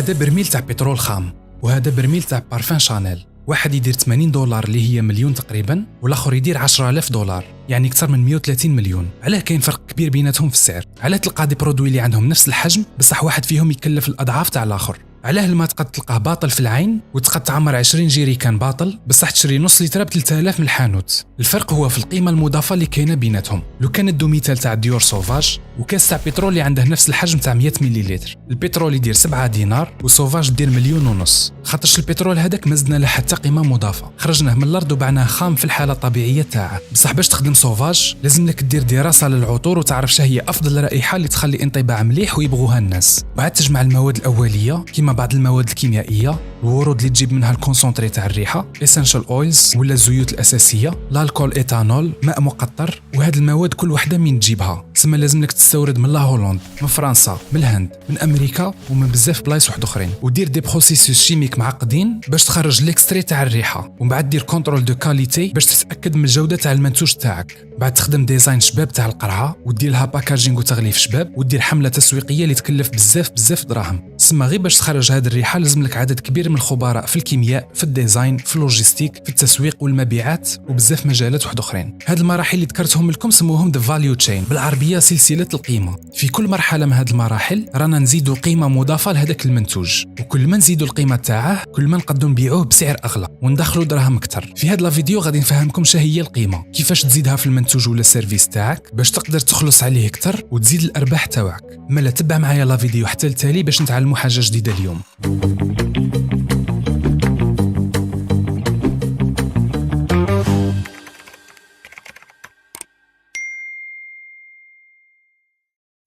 هذا برميل تاع بترول خام، وهذا برميل تاع بارفان شانيل. واحد يدير $80 اللي هي مليون تقريبا، والاخر يدير $10,000 يعني اكثر من 130 مليون. علاه كاين فرق كبير بيناتهم في السعر؟ علاه تلقى دي برودوي اللي عندهم نفس الحجم بصح واحد فيهم يكلف الاضعاف تاع الاخر؟ علاه الماء تقد تلقاه باطل في العين وتقد تعمر 20 جيريكان باطل بصح تشري نص لتر ب 3000 من الحانوت؟ الفرق هو في القيمه المضافه اللي كاينه بيناتهم. لو كان ندو مثال تاع ديور سوفاج وكاس تاع بترول اللي عنده نفس الحجم تاع 100 مليلتر، البترول يدير 7 دينار وسوفاج يدير 1.5 مليون. خاطرش البترول هذاك ما زدنا له حتى قيمه مضافه، خرجناه من الارض وبعناه خام في الحاله الطبيعيه تاعه. بصح باش تخدم سوفاج لازم لك دير دراسه للعطور وتعرف شنو هي افضل رائحه اللي تخلي انطباع مليح ويبغوها الناس. بعد تجمع المواد الاوليه كيما بعض المواد الكيميائيه، الورود اللي تجيب منها الكونسونطري تاع الريحه، اسينشال اويلز ولا الزيوت الاساسيه، الكحول، ايثانول، ماء مقطر. وهاد المواد كل وحده من تجيبها تسمى لازم لك تستورد من لا هولندا، من فرنسا، من الهند، من امريكا ومن بزاف بلايص واحد اخرين، ودير دي بروسيسوس شيميك معقدين باش تخرج ليكستري تاع الريحه، ومن بعد دير كونترول دو كاليتي باش تتاكد من الجوده تاع المنتوج تاعك. بعد تخدم ديزاين شباب تاع القرعه ودير لها باكاجينغ وتغليف شباب، ودير حمله تسويقيه اللي تكلف بزاف دراهم. تسمى غير باش تخرج هذه الريحه لازم لك عدد كبير من الخبراء في الكيمياء، في الديزاين، في اللوجيستيك، في التسويق والمبيعات وبزاف مجالات واحد اخرين. هاد المراحل اللي ذكرتهم لكم سموهم ذا فاليو تشين، بالعربيه سلسله القيمه. في كل مرحله من هاد المراحل رانا نزيدوا قيمه مضافه لهذاك المنتوج، وكل ما نزيدوا القيمه تاعه كل ما نقدروا نبيعوه بسعر اغلى وندخلوا دراهم اكثر. في هاد لا فيديو غادي نفهمكم شنو هي القيمه، كيفاش تزيدها في المنتوج ولا السيرفيس تاعك باش تقدر تخلص عليه اكثر وتزيد الارباح تاعك. مالا تبع معايا لا فيديو حتى التالي باش نتعلموا حاجه جديده اليوم.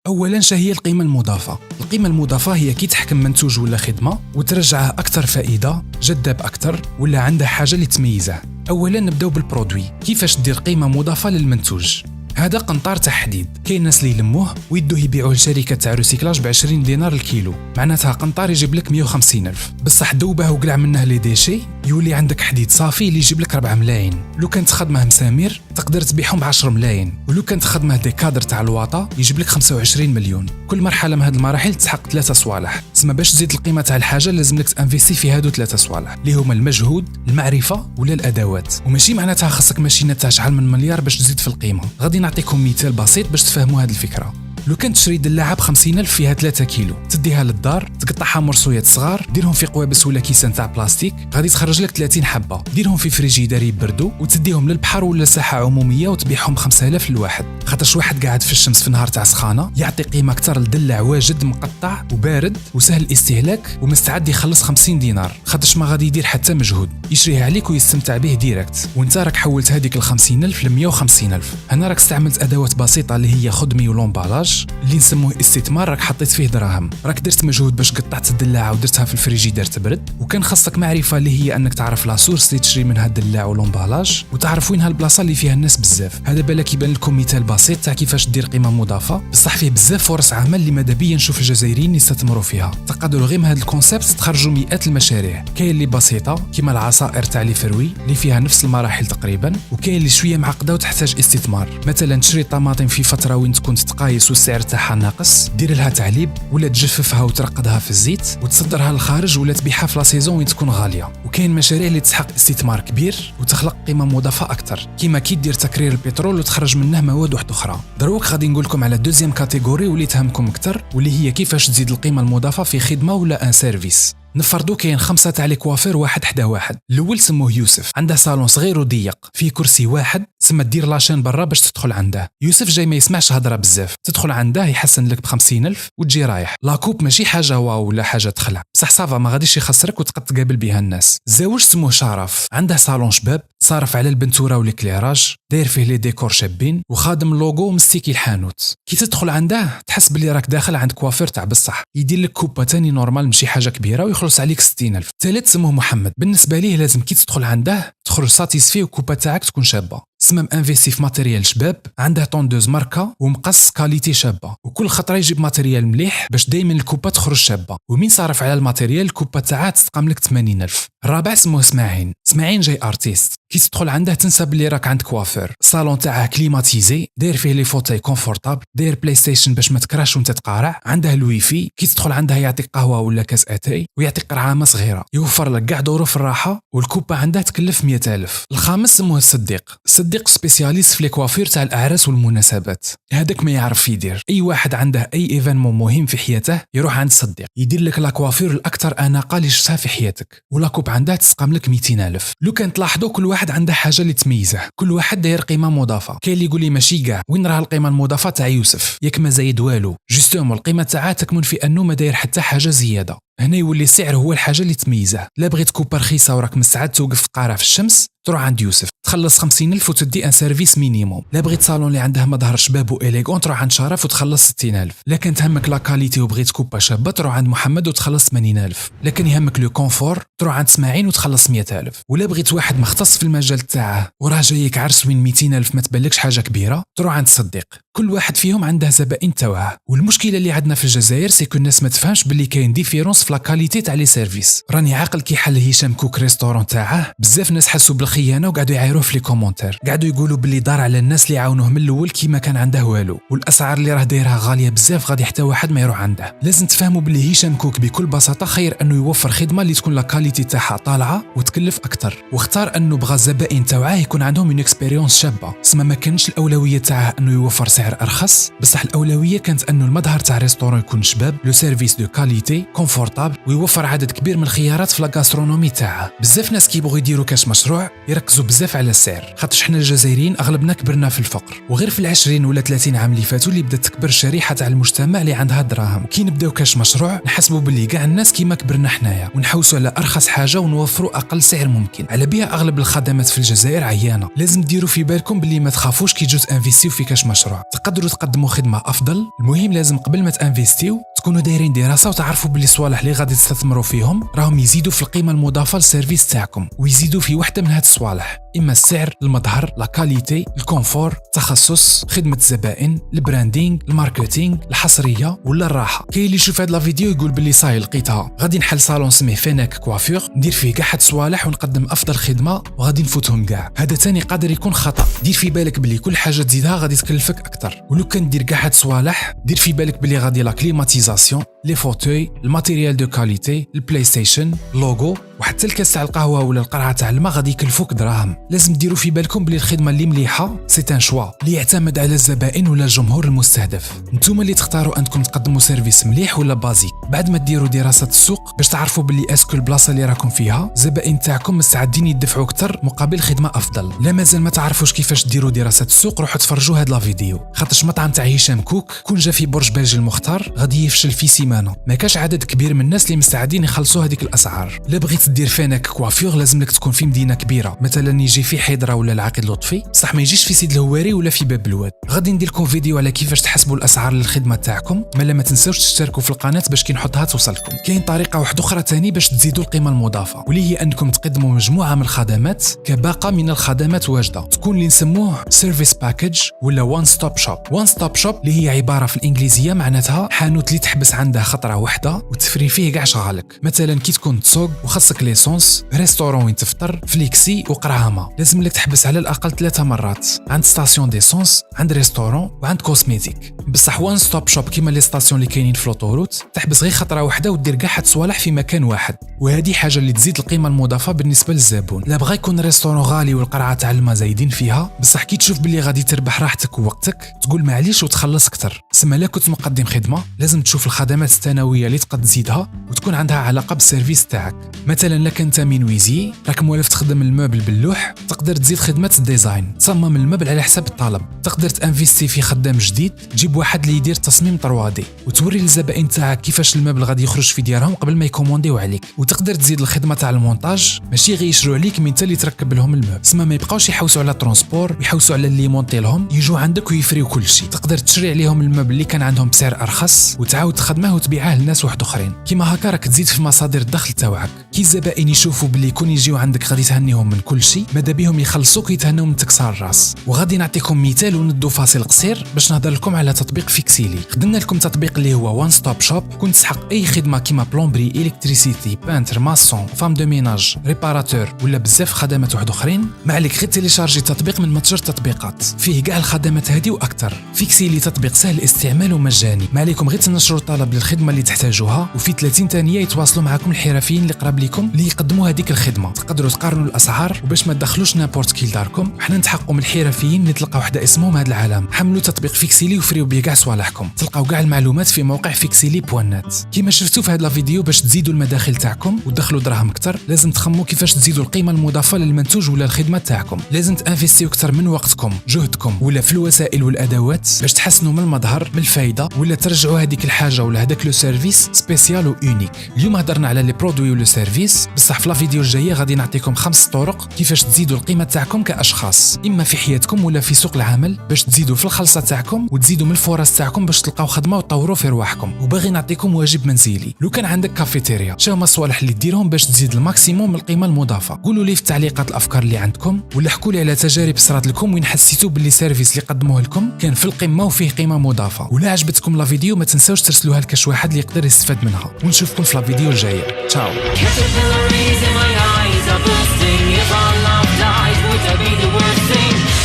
اولا شنو هي القيمه المضافه؟ القيمه المضافه هي كي تحكم منتوج ولا خدمه وترجعه اكثر فائده، جذاب اكثر ولا عنده حاجه اللي تميزه. اولا نبداو بالبرودوي. كيفاش دير قيمه مضافه للمنتوج؟ هذا قنطار تاع حديد، كاين ناس اللي يلموه ويدوه يبيعوه لشركه تاع ريسيكلاج ب 20 دينار الكيلو، معناتها قنطار يجيب لك 150,000. بصح دوبه وقلع منه لي ديشي يولي عندك حديد صافي اللي يجيب لك 4 ملايين. لو كانت خدمه مسامير تقدر تبيعهم ب 10 ملايين، ولو كانت خدمه دي كادر تاع الواطه يجيب لك 25 مليون. كل مرحله من هذه المراحل تحقق 3 صوالح. تسمى باش تزيد القيمه تاع الحاجه لازم لك تانفيستي في هادو 3 صوالح اللي هما المجهود، المعرفه ولا الادوات. وماشي معناتها خاصك ماشينه تاع شحال من مليار باش تزيد في القيمه. غادي نعطيكم مثال بسيط باش تفهموا هذه الفكره. لو كنت تشري دلاعه ب 50,000 فيها 3 كيلو، تديها للدار تقطعها مرصويات صغار، ديرهم في قوابس ولا كيسان تاع بلاستيك، غادي تخرج لك 30 حبه، ديرهم في فريجيدار يبردوا وتديهم للبحر ولا ساحه عموميه وتبيعهم ب 5,000 للواحد. خاطرش واحد قاعد في الشمس في نهار تاع سخانه يعطي قيمه اكثر لدلاع واجد مقطع وبارد وسهل الاستهلاك ومستعد يخلص 50 دينار، خاطرش ما غادي يدير حتى مجهود، يشريها عليك ويستمتع به ديريكت. وانت راك حولت هذيك ال 50,000 ل 150,000. هنا راك استعملت ادوات بسيطه اللي هي خدمي ولومبالاج اللي نسموه استثمار، راك حطيت فيه دراهم، راك درت مجهود باش قطعت الدلاعه ودرتها في الفريجيدار تبرد، وكان خاصك معرفه اللي هي انك تعرف لا سورس اللي تشري منها الدلاع ولومبالاج وتعرف وين هالبلاصه اللي فيها الناس بزاف. هذا بالك يبان لكم مثال بسيط تاع كيفاش دير قيمه مضافه، بصح فيه بزاف فرص عمل اللي ماذا بيا نشوف الجزائريين يستثمروا فيها. تقدروا غير من هذا الكونسيبت تخرجوا مئات المشاريع. كاين اللي بسيطه كيما العصائر تاع لي فروي اللي فيها نفس المراحل تقريبا، وكاين اللي شويه معقده وتحتاج استثمار. مثلا تشري طماطم في فتره وين تكون تتقايس والسعر تاعها ناقص، دير لها تعليب ولا تجففها وترقدها في الزيت وتصدرها للخارج ولا تبيعها في لا سيزون وين تكون غاليه. وكاين مشاريع اللي تسحق استثمار كبير وتخلق قيمه مضافه اكثر، كيما كي دير تكرير البترول وتخرج منه مواد واحده اخرى. دروك غادي نقول لكم على دوزيام كاتيجوري واللي تهمكم اكثر، واللي هي كيفاش تزيد القيمه المضافه في خدمه ولا ان سيرفيس. نفرضوا كاين 5 تاع لي كوافير واحد حدا واحد. الاول سموه يوسف، عنده صالون صغير وضيق فيه كرسي واحد، سما دير لاشين برا باش تدخل عنده. يوسف جاي ما يسمعش هضره بزاف، تدخل عنده يحسن لك ب 50,000 وتجي رايح. لاكوب ماشي حاجه واو ولا حاجه تخلع، بصح صافا ما غاديش يخسرك وتقد تقابل بها الناس. الزوج سموه شرف، عنده صالون شباب صارف على البنتوره والكليراج، داير فيه لي ديكور شابين وخادم لوغو مستيكي الحانوت. كي تدخل عنده تحس بلي راك داخل عند كوافير تاع بصح، يدير لك كوبا تاني نورمال ماشي حاجه كبيره ويخلص عليك 60,000. ثالث سموه محمد، بالنسبه ليه لازم كي تدخل عنده تخرج ساتيسفي والكوبا تاعك تكون شابه. سمم انفيستي في ماتيريال شباب، عنده طوندوز ماركه ومقص كاليتي شابه، وكل خطره يجيب ماتيريال مليح باش دائما الكوبا تخرج شابه. ومين صارف على الماتيريال الكوبا تاعها تستقام لك 80,000. الرابع سموه اسماعين جاي ارتيست. كي تدخل عنده تنسى بلي راك عند كوافير. الصالون تاعه كليماتيزي، داير فيه لي فوتاي كونفورطابل، داير بلاي ستيشن باش ما تكراش وانت تقارع، عنده الويفي. كي تدخل عنده يعطيك قهوه ولا كاس اتاي ويعطيك قرعامه صغيره، يوفر لك كاع ظروف الراحه، والكوبا عنده تكلف 100,000. الخامس سموه الصديق سبيسياليست في لي كوافير تاع الاعراس والمناسبات. هذاك ما يعرف يدير، اي واحد عنده اي ايفينمون مهم في حياته يروح عند الصديق، يدير لك لا كوافير الاكثر اناقه اللي شفتها في حياتك، ولا كوب عنده تسقام لك 200,000. لو كان تلاحظوا كل واحد عنده حاجه اللي تميزه، كل واحد داير قيمه مضافه. كاين اللي يقول لي ماشي كاع، وين راه القيمه المضافه تاع يوسف؟ ياك ما زايد والو، جوستومون القيمه تاعها تكمن في انه ما داير حتى حاجه زياده. هنا يولي السعر هو الحاجه اللي تميزه. لا بغيت كوبا رخيصه وراك مستعد توقف تقارع في الشمس، تروح عند يوسف تخلص 50,000 وتدي ان سيرفيس مينيموم. لا بغيت صالون اللي عنده مظهر شباب واليغون، تروح عند شرف وتخلص 60,000. لكن تهمك لا كاليتي وبغيت كوبا شابه، تروح عند محمد وتخلص 80,000. لكن يهمك لو كونفور، تروح عند اسماعيل وتخلص 100,000. ولا بغيت واحد مختص في المجال تاعه وراه جايك عرس وين 200,000 ما تبلكش حاجه كبيره، تروح عند الصديق. كل واحد فيهم عنده زبائن تاعه. والمشكله اللي عندنا في الجزائر سيكو الناس ما تفهمش باللي كاين ديفيرونس في لا كاليتي تاع لي سيرفيس. راني عاقل كي حل هشام كوك ريستورون تاعه، بزاف ناس حسوا بالخيانه وقعدوا يعايروه في لي كومونتير، قعدوا يقولوا باللي دار على الناس اللي عاونوه من الاول كيما كان عنده والو، والاسعار اللي راه دايرها غاليه بزاف، غادي حتى واحد ما يروح عنده. لازم تفهموا باللي هشام كوك بكل بساطه خير انه يوفر خدمه اللي تكون لا كاليتي تاعها طالعه وتكلف اكثر، واختار انه بغى الزبائن تاعه يكون عندهم اون اكسبيريونس شابه. سما ما كانش الاولويه تاعه انه يوفر سعر ارخص، بصح الاولويه كانت انه المظهر تاع ريستورون يكون شباب، لو سيرفيس دو كاليتي كونفورطابل، ويوفر عدد كبير من الخيارات في لا غاسترونومي تاعه. بزاف ناس كيبغوا يديروا كاش مشروع يركزوا بزاف على السعر، خاطر حنا الجزائريين اغلبنا كبرنا في الفقر، وغير في 20 ولا 30 عام اللي فاتوا اللي بدات تكبر الشريحه تاع المجتمع اللي عندها الدراهم. وكي نبداو كاش مشروع نحسبوا باللي كاع الناس كيما كبرنا حنايا، ونحوسوا على ارخص حاجه ونوفروا اقل سعر ممكن. على بها اغلب الخدمات في الجزائر عيانه. لازم ديروا في بالكم باللي ما تخافوش كي تجوا تانفيستيو في كاش مشروع، تقدروا تقدموا خدمه افضل. المهم لازم قبل ما تانفيستيو تكونوا دايرين دراسه وتعرفوا باللي الصوالح اللي غادي تستثمروا فيهم راهم يزيدوا في القيمه المضافه للسيرفيس تاعكم، ويزيدوا في وحده من هاد الصوالح، اما السعر، المظهر، لا كاليتي، الكونفور، التخصص، خدمه الزبائن، البراندينغ، الماركتينغ، الحصريه ولا الراحه. كاين اللي يشوف هاد لا فيديو يقول باللي صاي لقيتها، غادي نحل صالون سميه فيناك كوافير، ندير فيه كاع حد صوالح ونقدم افضل خدمه وغادي نفوتهم كاع. هذا ثاني قادر يكون خطا. دير في بالك باللي كل حاجه تزيدها غادي تكلفك اكثر، ولو كان دير كاع حد صوالح دير في بالك باللي غادي لا كليماتيزاسيون، لي فوتوي، الماتيريال دو كاليتي، البلاي ستيشن، لوغو، وحتى الكاس تاع القهوه ولا القرعه تاع الماء غادي يكلفوك دراهم. لازم ديروا في بالكم بلي الخدمه اللي مليحه سي ان شوا اللي يعتمد على الزبائن ولا الجمهور المستهدف. نتوما اللي تختاروا انكم تقدموا سيرفيس مليح ولا بازيك، بعد ما ديروا دراسه السوق باش تعرفوا باللي اسكو البلاصه اللي راكم فيها الزبائن تاعكم مستعدين يدفعوا اكثر مقابل خدمه افضل. لا مازال ما تعرفوش كيفاش ديروا دراسه السوق، روحوا تفرجوا هاد لا فيديو، خاطرش مطعم تاع هشام كوك كون جا في برج بلجي المختار غادي يفشل في سيمانه. ما كاش عدد كبير من الناس اللي مستعدين يخلصوا هذيك الاسعار. لا بغيت دير فينك كوافير لازم لك تكون في مدينه كبيره، مثلا يجي في حيدره ولا العقيد لطفي، صح ما يجيش في سيد الهواري ولا في باب الواد. غادي ندير لكم فيديو على كيفاش تحسبوا الاسعار للخدمه تاعكم، مالا ما تنساوش تشتركوا في القناه باش كي نحطها توصلكم. كاين طريقه واحده اخرى ثاني باش تزيدوا القيمه المضافه، واللي هي انكم تقدموا مجموعه من الخدمات كباقه من الخدمات واجده، تكون اللي نسموه سيرفيس باكج ولا وان ستوب شوب. وان ستوب شوب اللي هي عباره في الانجليزيه معناتها حانوت اللي تحبس عنده خطره واحده وتفري فيه كاع شغالك. مثلا كي تكون تسوق وخاصك ليسونس، ريستورون وين تفطر، فليكسي وقرعامه، لازم لك تحبس على الاقل 3 مرات عند ستاسيون ديسونس، عند ريستورون وعند كوسميتيك. بصح وان ستوب شوب كيما لي ستاسيون اللي كاينين في لوطوروت تحبس غير خطره واحده ودير كاع حد صوالح في مكان واحد، وهذه حاجه اللي تزيد القيمه المضافه بالنسبه للزبون. لا بغى يكون ريستورون غالي والقرعه تاع الماء زايدين فيها، بصح كي تشوف باللي غادي تربح راحتك ووقتك تقول معليش وتخلص اكثر. سما لا كنت مقدم خدمه لازم تشوف الخدمات الثانويه اللي تقد تزيدها وتكون عندها علاقه بالسيرفيس تاعك. مثلا لك انت مينويزي راك موالف تخدم الموبل باللوح، تقدر تزيد خدمه الديزاين، تصمم الموبل على حسب الطلب. تقدر تانفيستي في خدام جديد، تجيب واحد اللي يدير تصميم 3D وتوري للزبائن تاعك كيفاش الموبل غادي يخرج في ديارهم قبل ما يكومونديو عليك. وتقدر تزيد الخدمه تاع المونتاج، ماشي غير يشروا عليك من انت اللي تركب لهم الموبل، سما ما يبقاوش يحوسوا على ترونسبور ويحوسوا على اللي مونطي لهم، يجوا عندك ويفريو كل شيء. تقدر تشري عليهم الموبل اللي كان عندهم بسعر ارخص وتعاود تخدمه وتبيعه لناس واحد اخرين. كيما هكا راك تزيد في مصادر الدخل تاعك. كي الزبائن يشوفوا باللي كون يجيو عندك غادي تهنيهم من كل شيء، ماذا بهم يخلصوك يتهنوا من تكسار الراس. وغادي نعطيكم مثال وندو فاصل قصير باش نهضر لكم على تطبيق فيكسيلي. خدمنا لكم تطبيق اللي هو وان ستوب شوب. كنت تسحق اي خدمه كيما بلومبري، الكتريسيتي، بانتر، ماسون، فام دو ميناج، ريباراتور ولا بزاف خدمات واحد اخرين، ما عليك غير تيليشارجي التطبيق من متجر التطبيقات. فيه كاع الخدمات هذه واكثر. فيكسيلي تطبيق سهل الاستعمال ومجاني. ما عليكم غير تنشروا الطلب للخدمه اللي تحتاجوها، وفي 30 ثانيه يتواصلوا معكم الحرفيين اللي قراب لكم اللي يقدموا هذيك الخدمه. تقدروا تقارنوا الاسعار، وباش ما تدخلوش نابورت كي لداركم، حنا نتحققوا من الحرفيين اللي تلقاو وحده اسمهم هذا العالم. حملوا تطبيق فيكسيلي وفريوا بيه كاع صوالحكم. تلقاو كاع المعلومات في موقع fixili.net. كيما شفتوا في هذا الفيديو، باش تزيدوا المداخل تاعكم وتدخلوا دراهم اكثر، لازم تخمموا كيفاش تزيدوا القيمه المضافه للمنتوج ولا الخدمه تاعكم. لازم تانفيستيو اكثر من وقتكم، جهدكم ولا في الوسائل والادوات باش تحسنوا من المظهر، من الفائده، ولا ترجعوا هذيك الحاجه ولا هذاك لو سيرفيس سبيسيال ويونيك. اليوم هضرنا على لي برودوي ولو سيرفيس، بصح في الفيديو الجايه غادي نعطيكم 5 طرق كيفاش تزيدوا القيمه تاعكم كاشخاص، اما في حياتكم ولا في سوق العمل، باش تزيدوا في الخلصه تاعكم وتزيدوا من الفرص تاعكم باش تلقاو خدمه وتطوروا في رواحكم. وباغي نعطيكم واجب منزلي. لو كان عندك كافيتيريا، شنو هما الصوالح اللي ديرهم باش تزيد الماكسيموم من القيمه المضافه؟ قولوا لي في التعليقات الافكار اللي عندكم، ولا حكوا لي على تجارب صرات لكم وين حسيتوا باللي سيرفيس اللي قدموه لكم كان في القمه وفيه قيمه مضافه. ولا عجبتكم لا فيديو ما تنساوش ترسلوها لكاش واحد اللي يقدر يستفاد منها. ونشوفكم في لا فيديو الجايه. تشاو. Caterpillars in my eyes are bursting. If our love died, would that be the worst thing?